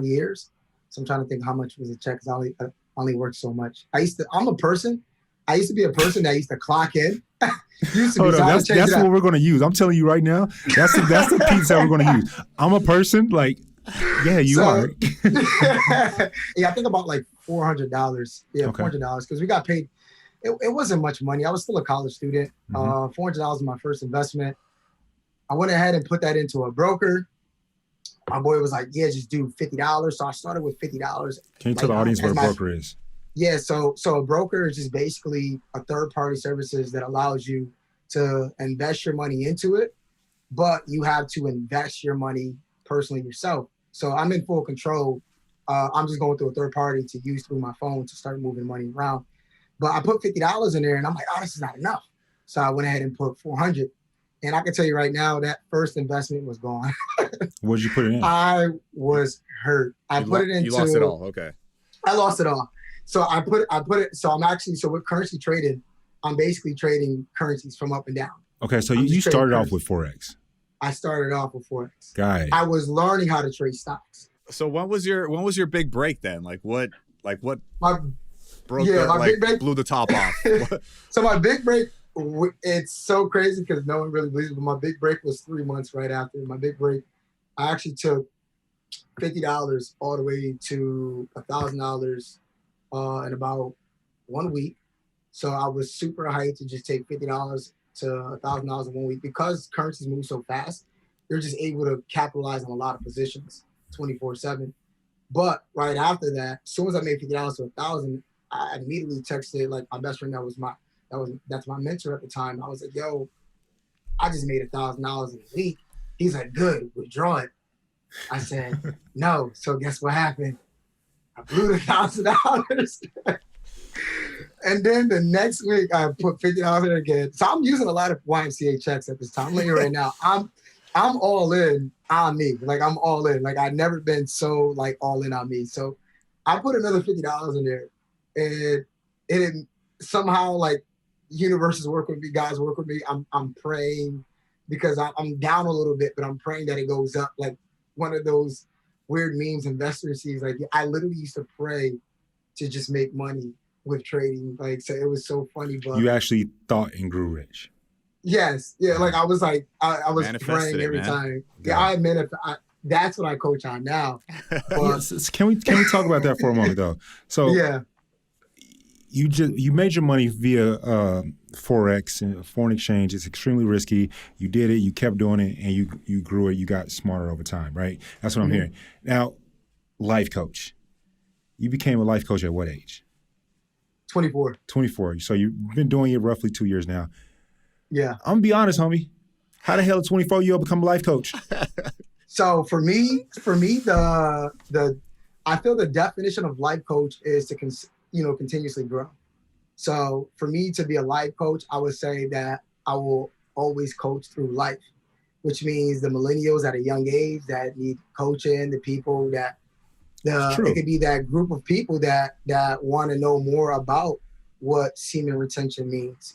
years. So I'm trying to think how much was the check, because I only worked so much. I used to be a person that used to clock in. Hold on, that's what we're going to use. I'm telling you right now, that's the piece that we're going to use. I'm a person, like, yeah, you are. Yeah, I think about like $400. Yeah, okay. $400, because we got paid. It wasn't much money. I was still a college student. $400 was my first investment. I went ahead and put that into a broker. My boy was like, yeah, just do $50. So I started with $50. Can you tell the audience what a broker is? Yeah, so a broker is just basically a third-party services that allows you to invest your money into it, but you have to invest your money personally yourself. So I'm in full control. I'm just going through a third party to use through my phone to start moving money around. But I put $50 in there, and I'm like, oh, this is not enough. So I went ahead and put $400. And I can tell you right now, that first investment was gone. What did you put it in? I was hurt. You lost it all. Okay. I lost it all. So I put it. So with currency trading, I'm basically trading currencies from up and down. Okay, so you started off with Forex. I started off with Forex. Got it. I was learning how to trade stocks. So when was your big break then? Like what blew the top off? So my big break, it's so crazy because no one really believes it, but my big break was 3 months right after. My big break, I actually took $50 all the way to $1,000 in about 1 week. So I was super hyped to just take $50 to $1,000 in 1 week. Because currencies move so fast, you're just able to capitalize on a lot of positions 24/7. But right after that, as soon as I made $50 to $1,000, I immediately texted like my best friend that's my mentor at the time. I was like, yo, I just made $1,000 in a week. He's like, good, withdraw it. I said, no. So guess what happened? I blew the $1,000. And then the next week I put $50 in again. So I'm using a lot of YMCA checks at this time. I'm letting you right now. I'm all in on me. Like I'm all in. Like I've never been so like all in on me. So I put another $50 in there, and it somehow like universes work with me, guys work with me. I'm praying because I'm down a little bit, but I'm praying that it goes up. Like one of those weird memes investors sees. Like I literally used to pray to just make money with trading. Like so, it was so funny. But you actually thought and grew rich. Yes, yeah. Like I was like I was praying every time. Yeah, that's what I coach on now. But, can we talk about that for a moment though? So yeah. You made your money via Forex and foreign exchange. It's extremely risky. You did it. You kept doing it, and you grew it. You got smarter over time, right? That's what I'm hearing. Now, life coach. You became a life coach at what age? 24. 24. So you've been doing it roughly 2 years now. Yeah. I'm gonna be honest, homie. How the hell at 24 you become a life coach? So for me, the I feel the definition of life coach is to continuously grow. So for me to be a life coach, I would say that I will always coach through life, which means the millennials at a young age that need coaching, the people that it could be that group of people that want to know more about what semen retention means,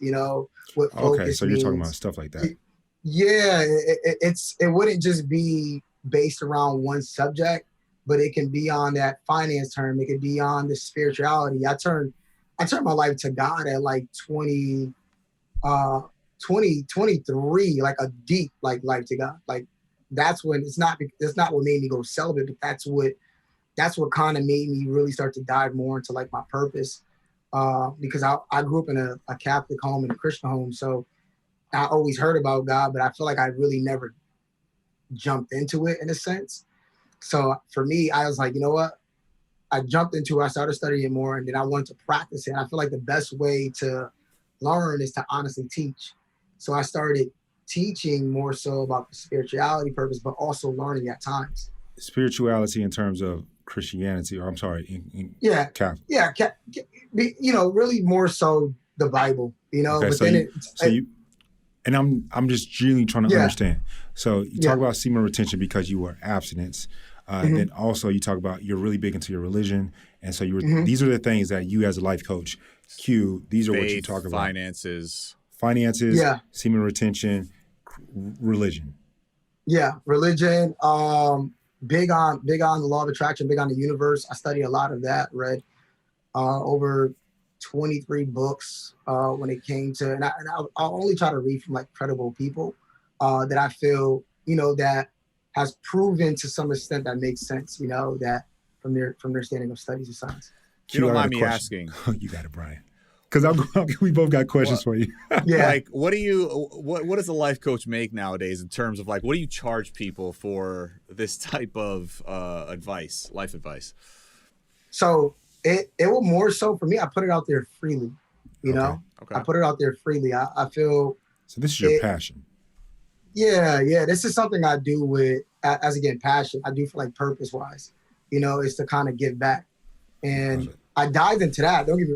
what focus Okay, so you're talking about stuff like that. Yeah, it wouldn't just be based around one subject, but it can be on that finance term. It could be on the spirituality. I turned my life to God at like 23, like a deep like life to God. Like that's when it's not what made me go celibate, but that's what kind of made me really start to dive more into like my purpose. Because I grew up in a Catholic home and a Christian home. So I always heard about God, but I feel like I really never jumped into it in a sense. So for me, I was like, you know what? I jumped into it. I started studying it more, and then I wanted to practice it. And I feel like the best way to learn is to honestly teach. So I started teaching more so about the spirituality purpose, but also learning at times. Spirituality in terms of Christianity, or I'm sorry, in Yeah, Catholic. yeah, you know, really more so the Bible, you know. Okay, but so then and I'm just genuinely trying to understand. So you Yeah. talk about semen retention because you were abstinence. And then also you talk about you're really big into your religion. And so you were these are the things that you as a life coach, these are what you talk about. Finances, Yeah. semen retention, religion. Yeah, religion, big on the law of attraction, big on the universe. I study a lot of that, read over 23 books when it came to, and I'll only try to read from like credible people that I feel, you know, that has proven to some extent that makes sense, you know, that from their standing of studies of science. If you don't mind me asking. You got it, Bryan. Because we both got questions for you. Yeah. Like, what does a life coach make nowadays in terms of like, what do you charge people for this type of advice, life advice? So it will more so for me, I put it out there freely, you know? Okay. I put it out there freely. I feel. So this is your passion. Yeah. This is something I do with, as again, passion. I do for like purpose wise, you know, is to kind of give back. And I dived into that. Don't get me,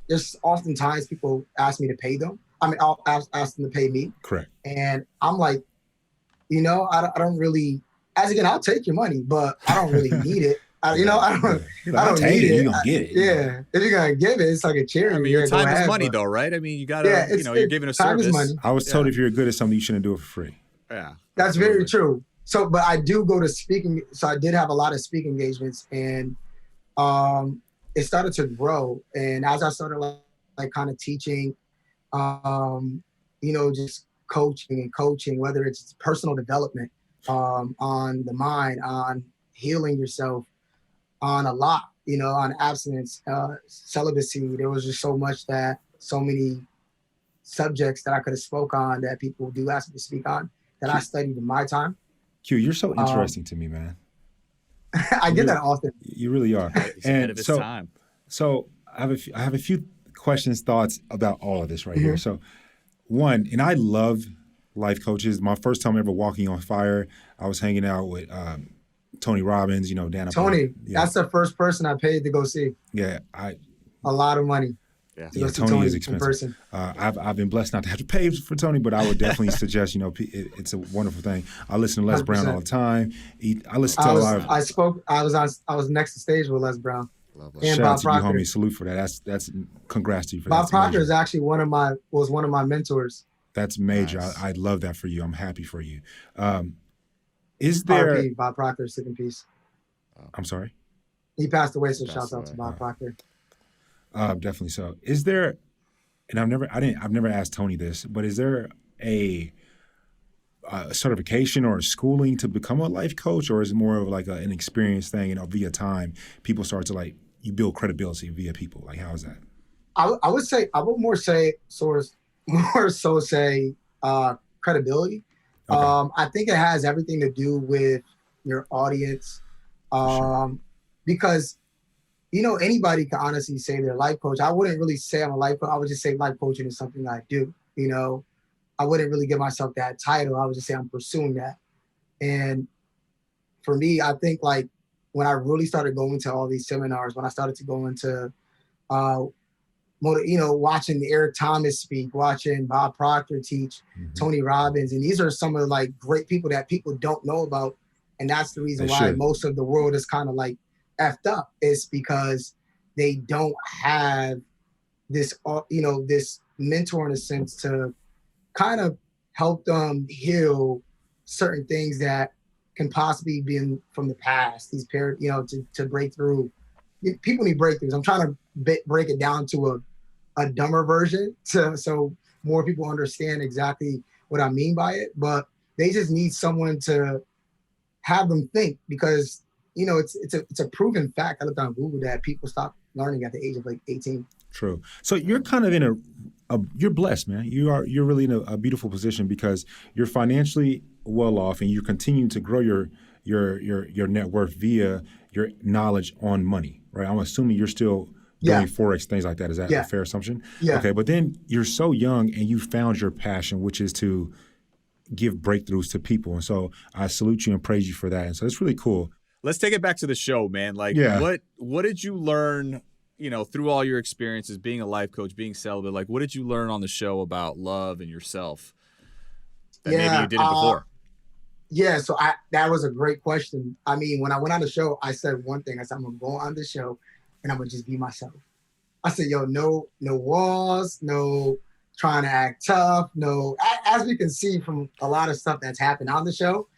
there's oftentimes people ask me to pay them. I mean, I'll ask them to pay me. Correct. And I'm like, you know, I don't really, as again, I'll take your money, but I don't really need it. I don't need it. You're going to get it. Yeah. If you're going to give it, it's like a charity. I mean, your time is money though, right? I mean, you got to, you know, you're giving a service. Time is money. I was told if you're good at something, you shouldn't do it for free. Yeah. That's very true. So, but I do go to speaking. So I did have a lot of speaking engagements, and it started to grow. And as I started like kind of teaching, you know, just coaching, whether it's personal development, on the mind, on healing yourself, on a lot, you know, on abstinence, celibacy. There was just so many subjects that I could have spoke on that people do ask me to speak on that I studied in my time. Q, you're so interesting to me, man. I get that often. You really are. He's ahead of his time. So I have a few questions, thoughts about all of this right here. So one, and I love life coaches. My first time ever walking on fire, I was hanging out with Tony Robbins, you know, Dan. Tony, that's the first person I paid to go see. Yeah, a lot of money. Yeah, Tony is expensive. I've been blessed not to have to pay for Tony, but I would definitely suggest, you know, it's a wonderful thing. I listen to Les 100%. Brown all the time. I listen to a lot of. I was next to stage with Les Brown. And shout out to you, homie. Salute for that. That's congrats to you for that. Bob Proctor is actually one of my mentors. That's major. Nice. I love that for you. I'm happy for you. Is there R.P. Bob Proctor, sick in peace. I'm sorry. He passed away, so shout out to Bob Proctor. Definitely so. Is there, and I've never asked Tony this, but is there a certification or a schooling to become a life coach, or is it more of like an experience thing, and via time people start to like, you build credibility via people? Like, how is that? I would more so say credibility. Okay. I think it has everything to do with your audience, because, you know, anybody can honestly say they're a life coach. I wouldn't really say I'm a life coach. I would just say life coaching is something I do. You know, I wouldn't really give myself that title. I would just say I'm pursuing that. And for me, I think like when I really started going to all these seminars, when I started to go into, you know, watching Eric Thomas speak, watching Bob Proctor teach, Tony Robbins, and these are some of the like great people that people don't know about. And that's the reason why most of the world is kind of like effed up, is because they don't have this, you know, this mentor in a sense to kind of help them heal certain things that can possibly be from the past. These you know, to break through. People need breakthroughs. I'm trying to break it down to a dumber version so more people understand exactly what I mean by it. But they just need someone to have them think, because, you know, it's a proven fact. I looked on Google that people stop learning at the age of like 18. True. So you're kind of in you're blessed, man. You're really in a beautiful position because you're financially well off and you're continuing to grow your net worth via your knowledge on money, right? I'm assuming you're still doing Forex, things like that. Is that a fair assumption? Yeah. Okay, but then you're so young and you found your passion, which is to give breakthroughs to people. And so I salute you and praise you for that. And so it's really cool. Let's take it back to the show, man. Like, what did you learn, through all your experiences, being a life coach, being celibate? Like, what did you learn on the show about love and yourself that maybe you didn't before? Yeah, so that was a great question. I mean, when I went on the show, I said one thing. I said, I'm going to go on the show and I'm going to just be myself. I said, yo, no walls, no trying to act tough, no. As we can see from a lot of stuff that's happened on the show,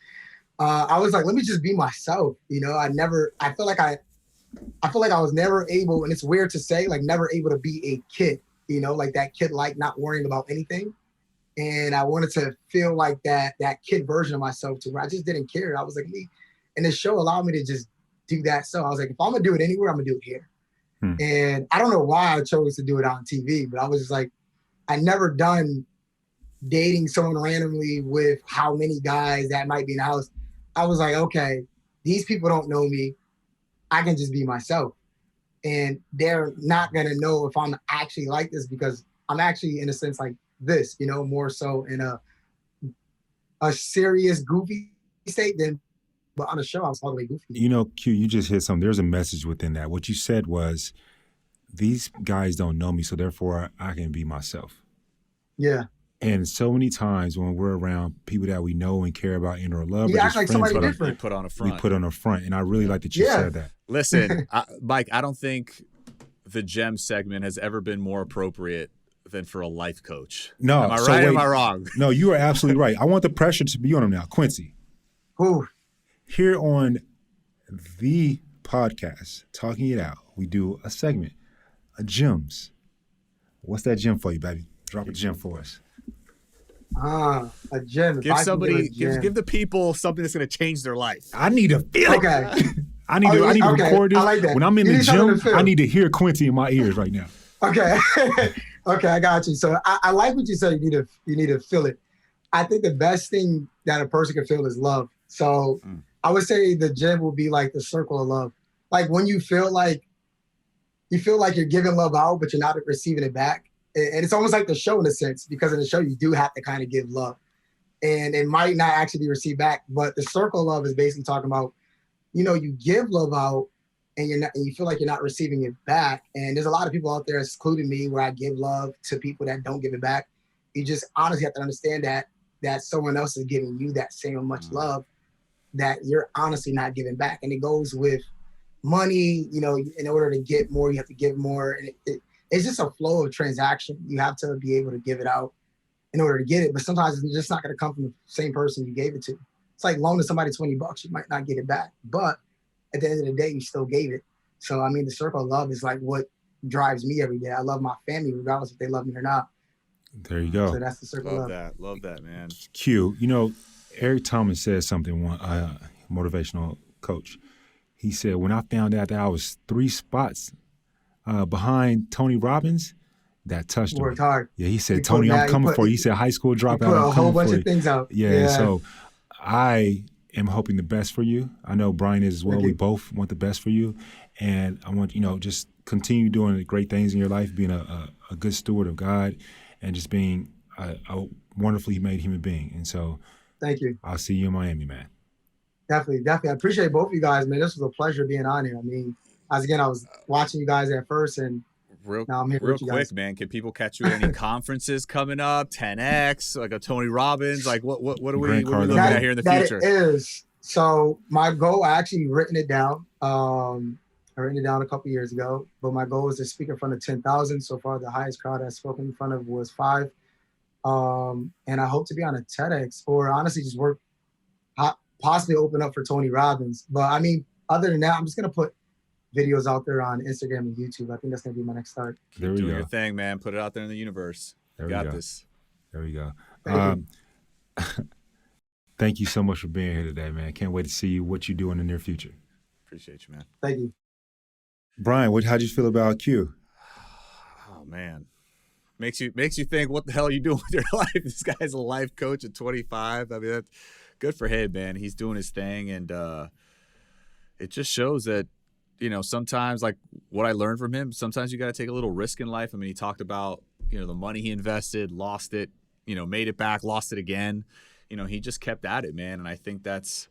I was like, let me just be myself. I feel like I was never able, and it's weird to say, like never able to be a kid, like that kid, like not worrying about anything. And I wanted to feel like that kid version of myself too, where I just didn't care. I was like, and the show allowed me to just do that. So I was like, if I'm gonna do it anywhere, I'm gonna do it here. And I don't know why I chose to do it on TV, but I was just like, I never done dating someone randomly with how many guys that might be in the house. I was like, okay, these people don't know me. I can just be myself. And they're not going to know if I'm actually like this because I'm actually, in a sense, like this, more so in a serious, goofy state than, but on a show, I was all the way goofy. Q, you just hit something. There's a message within that. What you said was, these guys don't know me, so therefore I can be myself. Yeah. And so many times when we're around people that we know and care about and or love, you act like somebody different. We put on a front. We put on a front. And I really like that you said that. Listen, Mike, I don't think the gem segment has ever been more appropriate than for a life coach. No. Am I right or am I wrong? No, you are absolutely right. I want the pressure to be on him now. Quincy. Ooh. Here on the podcast, Talking It Out, we do a segment, a gems. What's that gem for you, baby? Drop a gem for us. A gem. Give the people something that's going to change their life. I need to feel it. Okay. I need to record this. I like that. When I'm in the gym, I need to hear Quincy in my ears right now. Okay. Okay, I got you. So I like what you said. You need to feel it. I think the best thing that a person can feel is love. So I would say the gem will be like the circle of love. Like when you feel like you're giving love out, but you're not receiving it back. And it's almost like the show in a sense, because in the show you do have to kind of give love, and it might not actually be received back. But the circle of love is basically talking about, you give love out, and you feel like you're not receiving it back. And there's a lot of people out there, including me, where I give love to people that don't give it back. You just honestly have to understand that someone else is giving you that same much love that you're honestly not giving back. And it goes with money. In order to get more, you have to give more, and it's just a flow of transaction. You have to be able to give it out in order to get it. But sometimes it's just not going to come from the same person you gave it to. It's like loaning somebody $20. You might not get it back. But at the end of the day, you still gave it. So, I mean, the circle of love is like what drives me every day. I love my family, regardless if they love me or not. There you go. So that's the circle of love. Love that, man. Q, Eric Thomas said something, motivational coach. He said, when I found out that I was 3 spots behind Tony Robbins, that touched him. Worked hard. Yeah, he said, Tony, I'm coming for you. He said, high school dropout. Put a whole bunch of things out. Yeah, so I am hoping the best for you. I know Bryan is as well. We both want the best for you. And I want, just continue doing great things in your life, being a good steward of God, and just being a wonderfully made human being. And so thank you. I'll see you in Miami, man. Definitely. I appreciate both of you guys, man. This was a pleasure being on here. I mean, I was watching you guys at first, and now I'm here with you guys. Real quick, man, can people catch you at any conferences coming up? 10X, like a Tony Robbins, like what are we looking at here in the future? That is. So my goal, I actually written it down. I written it down a couple years ago, but my goal is to speak in front of 10,000. So far, the highest crowd I've spoken in front of was 5. And I hope to be on a TEDx, or honestly just possibly open up for Tony Robbins. But I mean, other than that, I'm just going to put videos out there on Instagram and YouTube. I think that's going to be my next start. Keep doing your thing, man. Put it out there in the universe. You got this. There we go. Thank you so much for being here today, man. Can't wait to see what you do in the near future. Appreciate you, man. Thank you. Bryan, how'd you feel about Q? Oh, man. makes you think, what the hell are you doing with your life? This guy's a life coach at 25. I mean, that's good for him, man. He's doing his thing, and it just shows that, sometimes, like what I learned from him, sometimes you got to take a little risk in life. I mean, he talked about, the money he invested, lost it, made it back, lost it again. He just kept at it, man. And I think that's,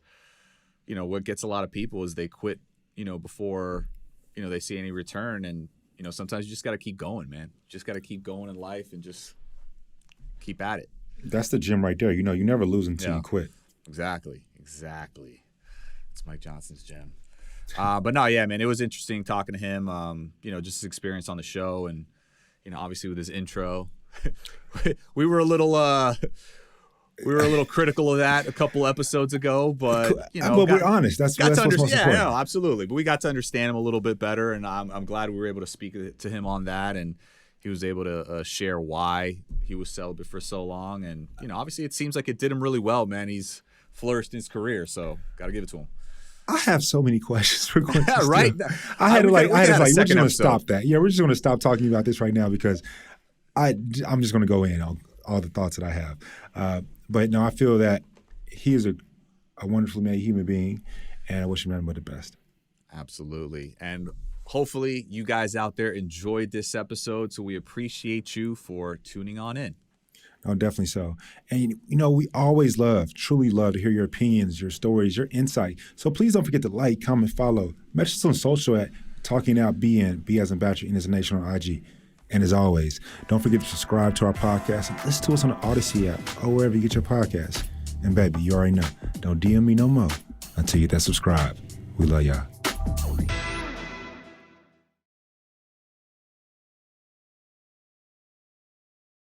what gets a lot of people is they quit, before, they see any return. And, sometimes you just got to keep going, man. Just got to keep going in life and just keep at it. That's the gym right there. You never lose until you quit. Exactly. It's Mike Johnson's gym. But no, yeah, man, it was interesting talking to him, just his experience on the show. And, obviously with his intro, we were a little critical of that a couple episodes ago, but we're honest. That's what's most important. Yeah, no, absolutely. But we got to understand him a little bit better, and I'm glad we were able to speak to him on that, and he was able to share why he was celibate for so long, and obviously it seems like it did him really well, man. He's flourished in his career, so got to give it to him. I have so many questions for Quincy. Yeah, right. We're just going to stop that. Yeah, we're just going to stop talking about this right now because I'm just going to go in on all the thoughts that I have. But no, I feel that he is a wonderfully made human being, and I wish him nothing but the best. Absolutely. And hopefully you guys out there enjoyed this episode, so we appreciate you for tuning on in. No, definitely so. And, we always truly love to hear your opinions, your stories, your insight. So please don't forget to like, comment, follow. Message us on social at Talking Out BN, B as in Bachelor Nation on IG. And as always, don't forget to subscribe to our podcast and listen to us on the Odyssey app or wherever you get your podcasts. And baby, you already know, don't DM me no more until you get that subscribe. We love y'all.